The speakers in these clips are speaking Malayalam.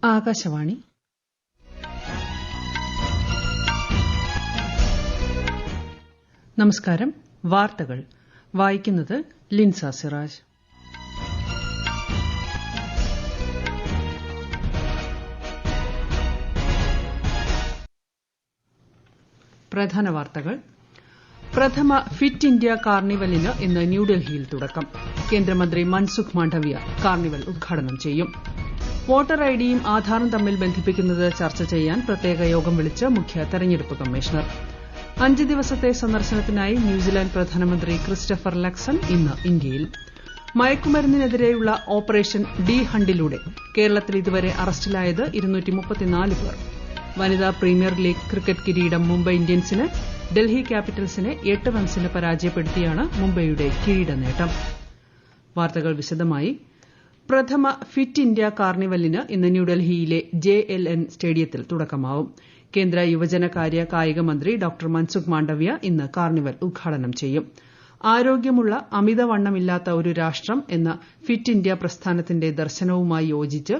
ആകാശവാണി. നമസ്കാരം. വാർത്തകൾ വായിക്കുന്നത് ലിൻസ സിറാജ്. പ്രധാന വാർത്തകൾ. പ്രഥമ ഫിറ്റ് ഇന്ത്യ കാർണിവലിന് ഇന്ന് ന്യൂഡൽഹിയിൽ തുടക്കം. കേന്ദ്രമന്ത്രി മൻസുഖ് മാണ്ഡവ്യ കാർണിവൽ ഉദ്ഘാടനം ചെയ്യും. വോട്ടർ ഐഡിയും ആധാറും തമ്മിൽ ബന്ധിപ്പിക്കുന്നത് ചർച്ച ചെയ്യാൻ പ്രത്യേക യോഗം വിളിച്ച് മുഖ്യ തെരഞ്ഞെടുപ്പ് കമ്മീഷണർ. 5 ദിവസത്തെ സന്ദർശനത്തിനായി ന്യൂസിലാന്റ് പ്രധാനമന്ത്രി ക്രിസ്റ്റഫർ ലക്സൺ ഇന്ന് ഇന്ത്യയിൽ. മയക്കുമരുന്നിനെതിരെയുള്ള ഓപ്പറേഷൻ ഡി ഹണ്ടിലൂടെ കേരളത്തിൽ ഇതുവരെ അറസ്റ്റിലായത് 234 പേർ. വനിതാ പ്രീമിയർ ലീഗ് ക്രിക്കറ്റ് കിരീടം മുംബൈ ഇന്ത്യൻസിന്. ഡൽഹി ക്യാപിറ്റൽസിനെ 8 റൺസിന് പരാജയപ്പെടുത്തിയാണ് മുംബൈയുടെ കിരീട നേട്ടം. വാർത്തകൾ വിശദമായി. പ്രഥമ ഫിറ്റ് ഇന്ത്യ കാർണിവലിന് ഇന്ന് ന്യൂഡൽഹിയിലെ JLN സ്റ്റേഡിയത്തിൽ തുടക്കമാവും. കേന്ദ്ര യുവജനകാര്യ കായിക മന്ത്രി ഡോക്ടർ മൻസുഖ് മാണ്ഡവ്യ ഇന്ന് കാർണിവൽ ഉദ്ഘാടനം ചെയ്യും. ആരോഗ്യമുള്ള അമിതവണ്ണമില്ലാത്ത ഒരു രാഷ്ട്രം എന്ന ഫിറ്റ് ഇന്ത്യ പ്രസ്ഥാനത്തിന്റെ ദർശനവുമായി യോജിച്ച്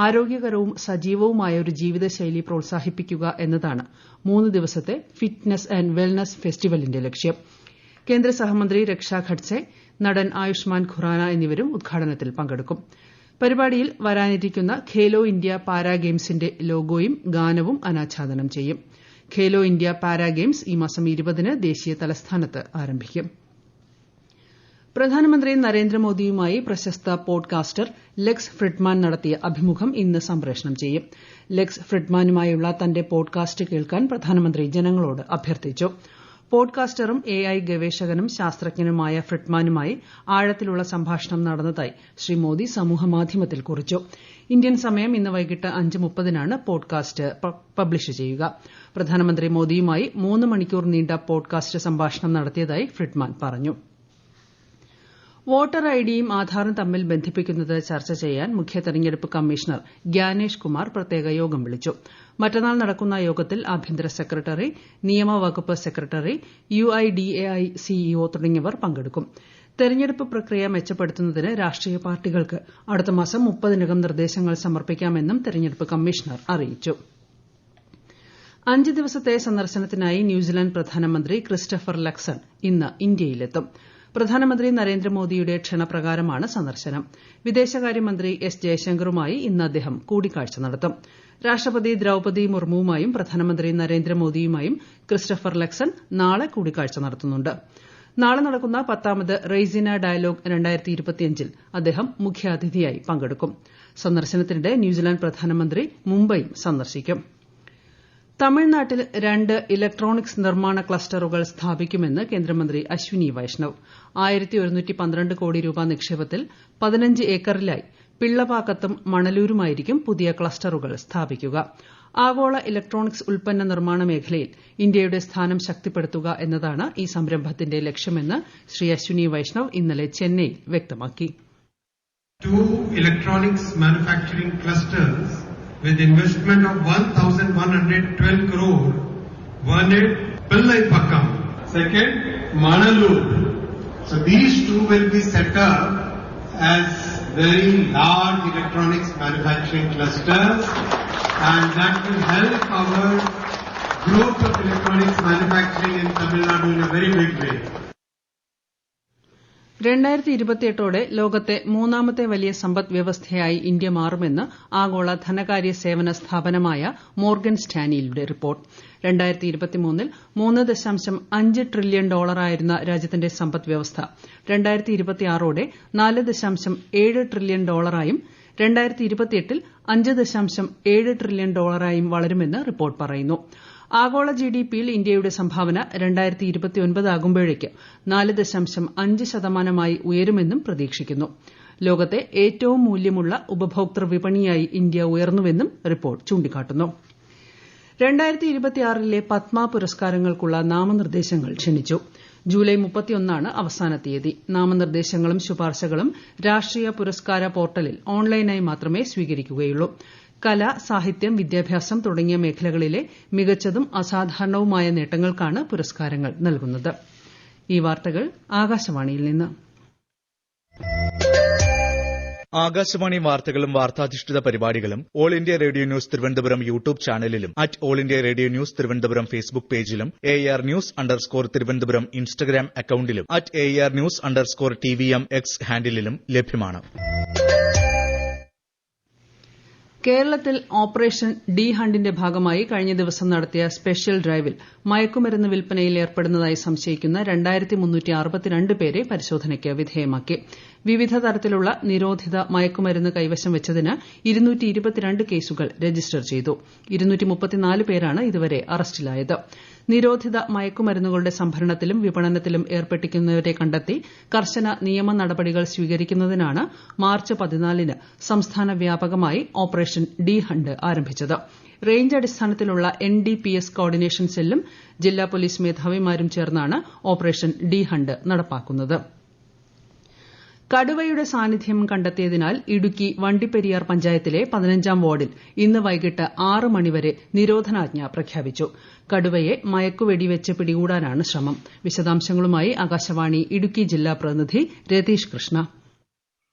ആരോഗ്യകരവും സജീവവുമായ ഒരു ജീവിതശൈലി പ്രോത്സാഹിപ്പിക്കുക എന്നതാണ് 3 ദിവസത്തെ ഫിറ്റ്നസ് ആന്റ് വെൽനസ് ഫെസ്റ്റിവലിന്റെ ലക്ഷ്യം. കേന്ദ്ര സഹമന്ത്രി രക്ഷ ഖഡ്സെ, നടൻ ആയുഷ്മാൻ ഖുറാന എന്നിവരും ഉദ്ഘാടനത്തിൽ പങ്കെടുക്കും. പരിപാടിയിൽ വരാനിരിക്കുന്ന ഖേലോ ഇന്ത്യ പാരാ ഗെയിംസിന്റെ ലോഗോയും ഗാനവും അനാച്ഛാദനം ചെയ്യും. ഖേലോ ഇന്ത്യ പാരാ ഗെയിംസ് ഈ മാസം 20-ന് ദേശീയ തലസ്ഥാനത്ത് ആരംഭിക്കും. പ്രധാനമന്ത്രി നരേന്ദ്രമോദിയുമായി പ്രശസ്ത പോഡ്കാസ്റ്റർ ലെക്സ് ഫ്രിഡ്മാൻ നടത്തിയ അഭിമുഖം ഇന്ന് സംപ്രേഷണം ചെയ്യും. ലെക്സ് ഫ്രിഡ്മാനുമായുള്ള തന്റെ പോഡ്കാസ്റ്റ് കേൾക്കാൻ പ്രധാനമന്ത്രി ജനങ്ങളോട് അഭ്യർത്ഥിച്ചു. പോഡ്കാസ്റ്ററും AI ഗവേഷകനും ശാസ്ത്രജ്ഞനുമായ ഫ്രിഡ്മാനുമായി ആഴത്തിലുള്ള സംഭാഷണം നടന്നതായി ശ്രീ മോദി സമൂഹമാധ്യമത്തിൽ കുറിച്ചു. ഇന്ത്യൻ സമയം ഇന്ന് വൈകിട്ട് 5:30-നാണ് പോഡ്കാസ്റ്റ് പബ്ലിഷ് ചെയ്യുക. പ്രധാനമന്ത്രി മോദിയുമായി 3 മണിക്കൂർ നീണ്ട പോഡ്കാസ്റ്റ് സംഭാഷണം നടത്തിയതായി ഫ്രിഡ്മാൻ പറഞ്ഞു. വോട്ടർ ഐഡിയും ആധാറും തമ്മിൽ ബന്ധിപ്പിക്കുന്നത് ചർച്ച ചെയ്യാൻ മുഖ്യ തെരഞ്ഞെടുപ്പ് കമ്മീഷണർ ഗ്യാനേഷ് കുമാർ പ്രത്യേക യോഗം വിളിച്ചു. മറ്റന്നാൾ നടക്കുന്ന യോഗത്തിൽ ആഭ്യന്തര സെക്രട്ടറി, നിയമവകുപ്പ് സെക്രട്ടറി, UIDAI CEO തുടങ്ങിയവർ പങ്കെടുക്കും. തെരഞ്ഞെടുപ്പ് പ്രക്രിയ മെച്ചപ്പെടുത്തുന്നതിന് രാഷ്ട്രീയ പാർട്ടികൾക്ക് അടുത്ത മാസം 30-നകം നിർദ്ദേശങ്ങൾ സമർപ്പിക്കാമെന്നും തെരഞ്ഞെടുപ്പ് കമ്മീഷണർ അറിയിച്ചു. 5 ദിവസത്തെ സന്ദർശനത്തിനായി ന്യൂസിലാന്റ് പ്രധാനമന്ത്രി ക്രിസ്റ്റഫർ ലക്സൺ ഇന്ന് ഇന്ത്യയിലെത്തും. പ്രധാനമന്ത്രി നരേന്ദ്രമോദിയുടെ ക്ഷണപ്രകാരമാണ് സന്ദർശനം. വിദേശകാര്യമന്ത്രി S. ജയശങ്കറുമായി ഇന്ന് അദ്ദേഹം കൂടിക്കാഴ്ച നടത്തും. രാഷ്ട്രപതി ദ്രൌപദി മുർമുവുമായും പ്രധാനമന്ത്രി നരേന്ദ്രമോദിയുമായും ക്രിസ്റ്റഫർ ലക്സൺ നാളെ കൂടിക്കാഴ്ച നടത്തുന്നുണ്ട്. നാളെ നടക്കുന്ന 10ാമത് റെയ്സിന ഡയലോഗ് 2025-ൽ അദ്ദേഹം മുഖ്യാതിഥിയായി പങ്കെടുക്കും. സന്ദർശനത്തിനിടെ ന്യൂസിലാന്റ് പ്രധാനമന്ത്രി മുംബൈയും സന്ദർശിക്കും. തമിഴ്നാട്ടിൽ 2 ഇലക്ട്രോണിക്സ് നിർമ്മാണ ക്ലസ്റ്ററുകൾ സ്ഥാപിക്കുമെന്ന് കേന്ദ്രമന്ത്രി അശ്വിനി വൈഷ്ണവ്. 1112 കോടി രൂപ നിക്ഷേപത്തിൽ 15 ഏക്കറിലായി പിള്ളപാക്കത്തും മണലൂരുമായിരിക്കും പുതിയ ക്ലസ്റ്ററുകൾ സ്ഥാപിക്കുക. ആഗോള ഇലക്ട്രോണിക്സ് ഉൽപ്പന്ന നിർമ്മാണ മേഖലയിൽ ഇന്ത്യയുടെ സ്ഥാനം ശക്തിപ്പെടുത്തുക എന്നതാണ് ഈ സംരംഭത്തിന്റെ ലക്ഷ്യമെന്ന് ശ്രീ അശ്വിനി വൈഷ്ണവ് ഇന്നലെ ചെന്നൈയിൽ വ്യക്തമാക്കി. 2 electronics manufacturing clusters with investment of 1,112 crore. One at Pillaipakam, second Manalur. So these two will be set up as very large electronics manufacturing clusters, and that will help our growth of electronics manufacturing in Tamil Nadu in a very big way. 2028-ഓടെ ലോകത്തെ 3ാമത്തെ വലിയ സമ്പദ് വ്യവസ്ഥയായി ഇന്ത്യ മാറുമെന്ന് ആഗോള ധനകാര്യ സേവന സ്ഥാപനമായ മോർഗൻ സ്റ്റാൻലിയുടെ റിപ്പോർട്ട്. 2023-ൽ $3.5 ട്രില്യൺ ആയിരുന്ന രാജ്യത്തിന്റെ സമ്പദ് വ്യവസ്ഥ 2026-ഓടെ $4.7 ട്രില്യൺ ആയും 2028-ൽ $5.7 ട്രില്യൺ ആയും വളരുമെന്ന് റിപ്പോർട്ട് പറയുന്നു. ആഗോള GDPയിൽ ഇന്ത്യയുടെ സംഭാവന 2029 ആകുമ്പോഴേക്ക് 4.5% ഉയരുമെന്നും പ്രതീക്ഷിക്കുന്നു. ലോകത്തെ ഏറ്റവും മൂല്യമുള്ള ഉപഭോക്തൃ വിപണിയായി ഇന്ത്യ ഉയർന്നുവെന്നും റിപ്പോർട്ട് ചൂണ്ടിക്കാട്ടുന്നു. 2026-ലെ പത്മ പുരസ്കാരങ്ങൾക്കുള്ള നാമനിർദ്ദേശങ്ങൾ ക്ഷണിച്ചു. ജൂലൈ 31-ആണ് അവസാന തീയതി. നാമനിർദ്ദേശങ്ങളും ശുപാർശകളും രാഷ്ട്രീയ പുരസ്കാര പോർട്ടലിൽ ഓൺലൈനായി മാത്രമേ സ്വീകരിക്കുകയുള്ളൂ. കല, സാഹിത്യം, വിദ്യാഭ്യാസം തുടങ്ങിയ മേഖലകളിലെ മികച്ചതും അസാധാരണവുമായ നേട്ടങ്ങൾക്കാണ് പുരസ്കാരങ്ങൾ നൽകുന്നത്. ഈ വാർത്തകൾ ആകാശവാണിയിൽ നിന്ന്. ആകാശവാണി വാർത്തകളും വാർത്താധിഷ്ഠിത പരിപാടികളും all India radio news Thiruvananthapuram YouTube ചാനലിലും all India radio news Thiruvananthapuram Facebook പേജിലും AR News_ തിരുവനന്തപുരം ഇൻസ്റ്റഗ്രാം അക്കൌണ്ടിലും AR News_TVM X ഹാൻഡിലും ലഭ്യമാണ്. കേരളത്തിൽ ഓപ്പറേഷൻ ഡി ഹണ്ടിന്റെ ഭാഗമായി കഴിഞ്ഞ ദിവസം നടത്തിയ സ്പെഷ്യൽ ഡ്രൈവിൽ മയക്കുമരുന്ന് വിൽപ്പനയിൽ ഏർപ്പെടുന്നതായി സംശയിക്കുന്ന 2362 പേരെ പരിശോധനയ്ക്ക് വിധേയമാക്കി. വിവിധ തരത്തിലുള്ള നിരോധിത മയക്കുമരുന്ന് കൈവശം വെച്ചതിന് 222 കേസുകൾ രജിസ്റ്റർ ചെയ്തു. 234 പേരാണ് ഇതുവരെ അറസ്റ്റിലായത്. നിരോധിത മയക്കുമരുന്നുകളുടെ സംഭരണത്തിലും വിപണനത്തിലും ഏർപ്പെട്ടിരിക്കുന്നവരെ കണ്ടെത്തി കർശന നിയമ നടപടികൾ സ്വീകരിക്കുന്നതിനാണ് മാർച്ച് 14-ന് സംസ്ഥാന വ്യാപകമായി ഓപ്പറേഷൻ ഡി ഹണ്ട് ആരംഭിച്ചത്. റേഞ്ച് അടിസ്ഥാനത്തിലുള്ള NDPS കോർഡിനേഷൻ സെല്ലും ജില്ലാ പോലീസ് മേധാവിമാരും ചേർന്നാണ് ഓപ്പറേഷൻ ഡി ഹണ്ട് നടപ്പാക്കുന്നത്. കടുവയുടെ സാന്നിധ്യം കണ്ടെത്തിയതിനാൽ ഇടുക്കി വണ്ടിപ്പെരിയാർ പഞ്ചായത്തിലെ 15-ാം വാർഡിൽ ഇന്ന് വൈകിട്ട് 6 മണിവരെ നിരോധനാജ്ഞ പ്രഖ്യാപിച്ചു. കടുവയെ മയക്കുവെടിവെച്ച് പിടികൂടാനാണ് ശ്രമം. വിശദാംശങ്ങളുമായി ആകാശവാണി ഇടുക്കി ജില്ലാ പ്രതിനിധി രതീഷ് കൃഷ്ണ.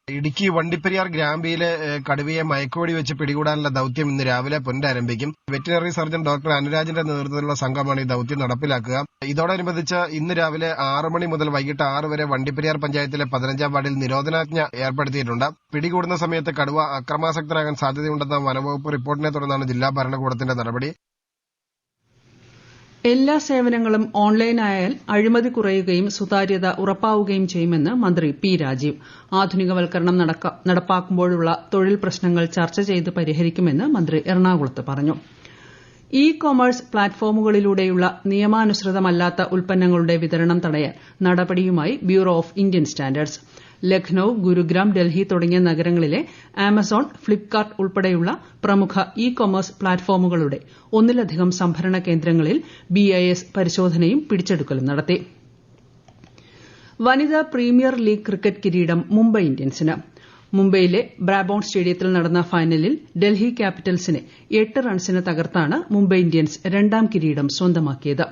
ഇടുക്കി വണ്ടിപ്പെരിയാർ ഗ്രാമ്പിയിലെ കടുവയെ മയക്കുവെടി വെച്ച് പിടികൂടാനുള്ള ദൌത്യം ഇന്ന് രാവിലെ പുനരാരംഭിക്കും. വെറ്റിനറി സർജൻ ഡോക്ടർ അനുരാജിന്റെ നേതൃത്വത്തിലുള്ള സംഘമാണ് ഈ ദൌത്യം നടപ്പിലാക്കുക. ഇതോടനുബന്ധിച്ച് ഇന്ന് രാവിലെ 6 മണി മുതൽ വൈകിട്ട് 6 വരെ വണ്ടിപ്പെരിയാർ പഞ്ചായത്തിലെ 15-ാം വാർഡിൽ നിരോധനാജ്ഞ ഏർപ്പെടുത്തിയിട്ടുണ്ട്. പിടികൂടുന്ന സമയത്ത് കടുവ അക്രമാസക്തനാകാൻ സാധ്യതയുണ്ടെന്ന വനംവകുപ്പ് റിപ്പോർട്ടിനെ തുടർന്നാണ് ജില്ലാ ഭരണകൂടത്തിന്റെ നടപടി. എല്ലാ സേവനങ്ങളും ഓൺലൈനായാൽ അഴിമതി കുറയുകയും സുതാര്യത ഉറപ്പാവുകയും ചെയ്യുമെന്ന് മന്ത്രി പി രാജീവ്. ആധുനികവൽക്കരണം നടപ്പാക്കുമ്പോഴുള്ള തൊഴിൽ പ്രശ്നങ്ങൾ ചർച്ച ചെയ്ത് പരിഹരിക്കുമെന്ന് മന്ത്രി എറണാകുളത്ത് പറഞ്ഞു. കൊമേഴ്സ് പ്ലാറ്റ്ഫോമുകളിലൂടെയുള്ള നിയമാനുസൃതമല്ലാത്ത ഉൽപ്പന്നങ്ങളുടെ വിതരണം തടയാൻ നടപടിയുമായി bureau of Indian standards. Lucknow, Gurugram, Delhi തുടങ്ങിയ നഗരങ്ങളിലെ ആമസോൺ, ഫ്ലിപ്കാർട്ട് ഉൾപ്പെടെയുള്ള പ്രമുഖ കൊമേഴ്സ് പ്ലാറ്റ്ഫോമുകളുടെ ഒന്നിലധികം സംഭരണ കേന്ദ്രങ്ങളിൽ BIS പരിശോധനയും പിടിച്ചെടുക്കലും നടത്തി. വനിതാ പ്രീമിയർ ലീഗ് ക്രിക്കറ്റ് കിരീടം മുംബൈ ഇന്ത്യൻസിന്. മുംബൈയിലെ ബ്രാബോൺ സ്റ്റേഡിയത്തിൽ നടന്ന ഫൈനലിൽ ഡൽഹി ക്യാപിറ്റൽസിനെ 8 റൺസിന് തകർത്താണ് മുംബൈ ഇന്ത്യൻസ് 2ാം കിരീടം സ്വന്തമാക്കിയത്.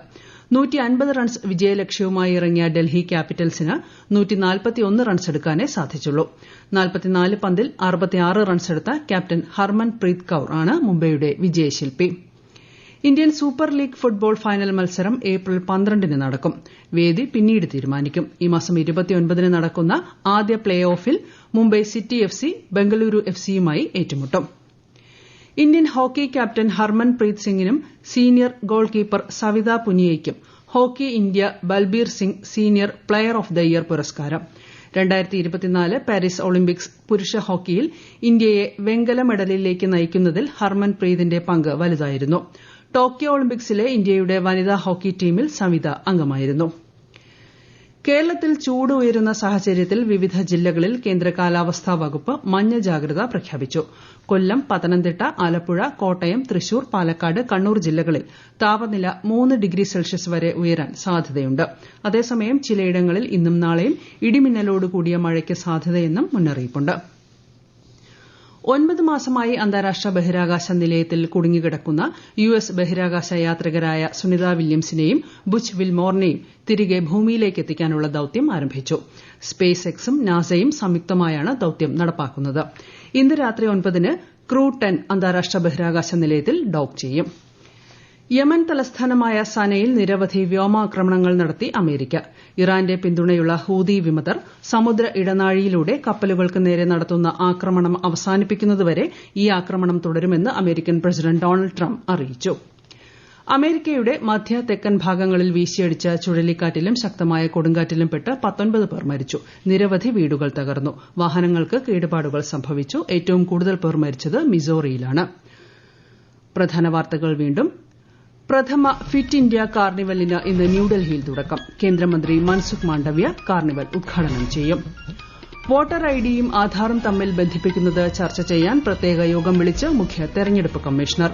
150 റൺസ് വിജയലക്ഷ്യവുമായി ഇറങ്ങിയ ഡൽഹി ക്യാപിറ്റൽസിന് 141 റൺസെടുക്കാനേ സാധിച്ചുള്ളൂ. 44 പന്തിൽ 66 റൺസെടുത്ത ക്യാപ്റ്റൻ ഹർമൻ പ്രീത് കൌർ ആണ് മുംബൈയുടെ വിജയശില്പി. Indian super league football final മത്സരം ഏപ്രിൽ 12-ന് നടക്കും. വേദി പിന്നീട് തീരുമാനിക്കും. ഈ മാസം 29-ന് നടക്കുന്ന ആദ്യ പ്ലേ ഓഫിൽ മുംബൈ സിറ്റി FC ബംഗളൂരു FCയുമായി ഏറ്റുമുട്ടും. Indian hockey captain Harmanpreet സിംഗിനും സീനിയർ ഗോൾ കീപ്പർ സവിത പുനിയയ്ക്കും hockey India Balbir Singh senior player of the year പുരസ്കാരം. 2024 പാരീസ് ഒളിമ്പിക്സ് പുരുഷ ഹോക്കിയിൽ ഇന്ത്യയെ വെങ്കല മെഡലിലേക്ക് നയിക്കുന്നതിൽ ഹർമൻ പ്രീതിന്റെ പങ്ക് വലുതായിരുന്നു. ടോക്കിയോ ഒളിമ്പിക്സിലെ ഇന്ത്യയുടെ വനിതാ ഹോക്കി ടീമിൽ സവിത അംഗമായിരുന്നു. കേരളത്തിൽ ചൂട് ഉയരുന്ന സാഹചര്യത്തിൽ വിവിധ ജില്ലകളിൽ കേന്ദ്ര കാലാവസ്ഥാ വകുപ്പ് മഞ്ഞ ജാഗ്രത പ്രഖ്യാപിച്ചു. കൊല്ലം, പത്തനംതിട്ട, ആലപ്പുഴ, കോട്ടയം, തൃശൂർ, പാലക്കാട്, കണ്ണൂർ ജില്ലകളിൽ താപനില 3 ഡിഗ്രി സെൽഷ്യസ് വരെ ഉയരാൻ സാധ്യതയുണ്ട്. അതേസമയം ചിലയിടങ്ങളിൽ ഇന്നും നാളെയും ഇടിമിന്നലോട് കൂടിയ മഴയ്ക്ക് സാധ്യതയെന്നും മുന്നറിയിപ്പുണ്ട്. 9 മാസമായി അന്താരാഷ്ട്ര ബഹിരാകാശ നിലയത്തിൽ കുടുങ്ങിക്കിടക്കുന്ന US ബഹിരാകാശ യാത്രികരായ സുനിത വില്യംസിനെയും ബുച്ച് വിൽമോറിനെയും തിരികെ ഭൂമിയിലേക്ക് എത്തിക്കാനുള്ള ദൌത്യം ആരംഭിച്ചു. സ്പേസ് എക്സും നാസയും സംയുക്തമായാണ് ദൌത്യം നടപ്പാക്കുന്നത്. ഇന്ന് രാത്രി 9-ന് ക്രൂ 10 അന്താരാഷ്ട്ര ബഹിരാകാശ നിലയത്തിൽ ഡോക്ക് ചെയ്യും. യമൻ തലസ്ഥാനമായ സനയിൽ നിരവധി വ്യോമാക്രമണങ്ങൾ നടത്തി അമേരിക്ക. ഇറാന്റെ പിന്തുണയുള്ള ഹൂതി വിമതർ സമുദ്ര ഇടനാഴിയിലൂടെ കപ്പലുകൾക്ക് നേരെ നടത്തുന്ന ആക്രമണം അവസാനിപ്പിക്കുന്നതുവരെ ഈ ആക്രമണം തുടരുമെന്ന് അമേരിക്കൻ പ്രസിഡന്റ് ഡൊണാൾഡ് ട്രംപ് അറിയിച്ചു. അമേരിക്കയുടെ മധ്യ തെക്കൻ ഭാഗങ്ങളിൽ വീശിയടിച്ച ചുഴലിക്കാറ്റിലും ശക്തമായ കൊടുങ്കാറ്റിലും പെട്ട് 19 പേർ മരിച്ചു. നിരവധി വീടുകൾ തകർന്നു. വാഹനങ്ങൾക്ക് കേടുപാടുകൾ സംഭവിച്ചു. ഏറ്റവും കൂടുതൽ പേർ മരിച്ചത് മിസോറിയിലാണ്. പ്രധാന വാർത്തകൾ വീണ്ടും. പ്രഥമ ഫിറ്റ് ഇന്ത്യ കാർണിവലിന് ഇന്ന് ന്യൂഡൽഹിയിൽ തുടക്കം. കേന്ദ്രമന്ത്രി മൻസുഖ് മാണ്ഡവ്യ കാർണിവൽ ഉദ്ഘാടനം ചെയ്യും. വോട്ടർ ഐഡിയും ആധാറും തമ്മിൽ ബന്ധിപ്പിക്കുന്നത് ചർച്ച ചെയ്യാൻ പ്രത്യേക യോഗം വിളിച്ച് മുഖ്യ തെരഞ്ഞെടുപ്പ് കമ്മീഷണർ.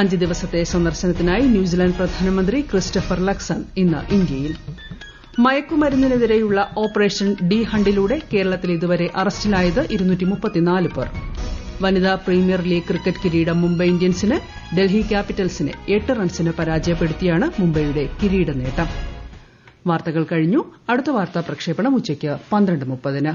5 ദിവസത്തെ സന്ദർശനത്തിനായി ന്യൂസിലാന്റ് പ്രധാനമന്ത്രി ക്രിസ്റ്റഫർ ലക്സൺ ഇന്ന് ഇന്ത്യയിൽ. മയക്കുമരുന്നിനെതിരെയുള്ള ഓപ്പറേഷൻ ഡി ഹണ്ടിലൂടെ കേരളത്തിൽ ഇതുവരെ അറസ്റ്റിലായത് 234 പേർ. വനിതാ പ്രീമിയർ ലീഗ് ക്രിക്കറ്റ് കിരീടം മുംബൈ ഇന്ത്യൻസിന്. ഡൽഹി ക്യാപിറ്റൽസിനെ 8 റൺസിന് പരാജയപ്പെടുത്തിയാണ് മുംബൈയുടെ കിരീട നേട്ടം. വാർത്തകൾ കഴിഞ്ഞു. അടുത്ത വാർത്താ പ്രക്ഷേപണം ഉച്ചയ്ക്ക് 12:30-ന്.